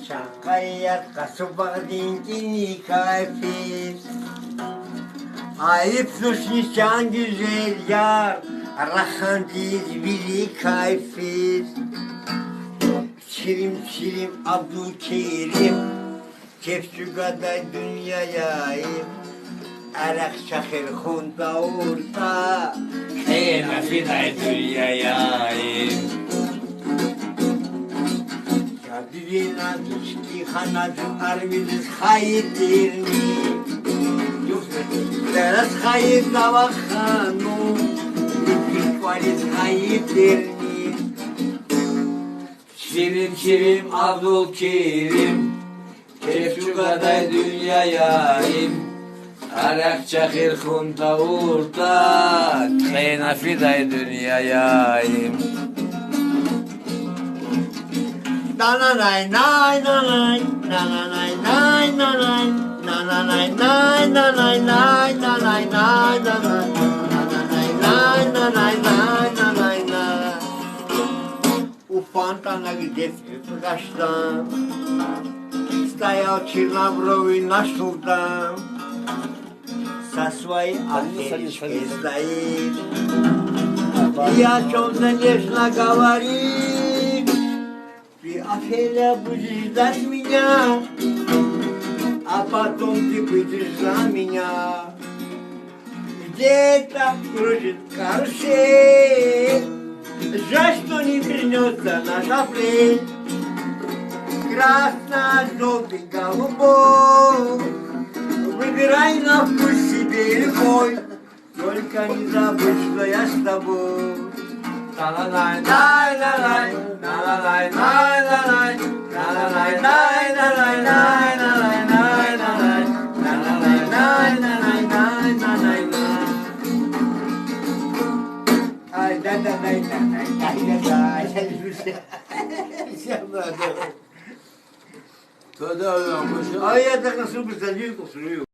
Şakayat kasubak dinkini kafir. Ayıp suç nişan güzel yar, rahantiz biri kafir. Şirim şirim Abdülkerim, kefçü kadar dünyayayım. Arak şakir hunta orta, Kıyna fiday dünyayayım. Kadrina düştü hanacı arvidiz hayırdır mi? Teraz hayır davak hanım, lütfüş valiz hayırdır mi? Şirin şirin Abdülkerim, kefçü kadar dünyayayım. Arak çakır hunta urta, kıyna fiday dünyayayım. Nananay nay nanay, nananay nay nanay, nananay nay nanay nay nanay nay nanay, nananay nay nanay nay nanay nay. Ufantana gdzieś zgasztam, stajał ci na browi na sztutam, za swoje apteczki zdaje. Я чем-то нежно говорит, ты Офелия будешь ждать меня, а потом ты выйдешь за меня. Где-то кружит карусель, жаль, что не вернется наш апрель. Красно-желтый голубой, выбирай на вкус себе любой, только не забудь, что я с тобой. Nalalay nalalay, nalalay nalalay, nalalay nalalay nalalay nalalay, nalalay nalalay nalalay. Ay, da da da da da da da da. Kadar olmuş. Ay, ya da nasıl bir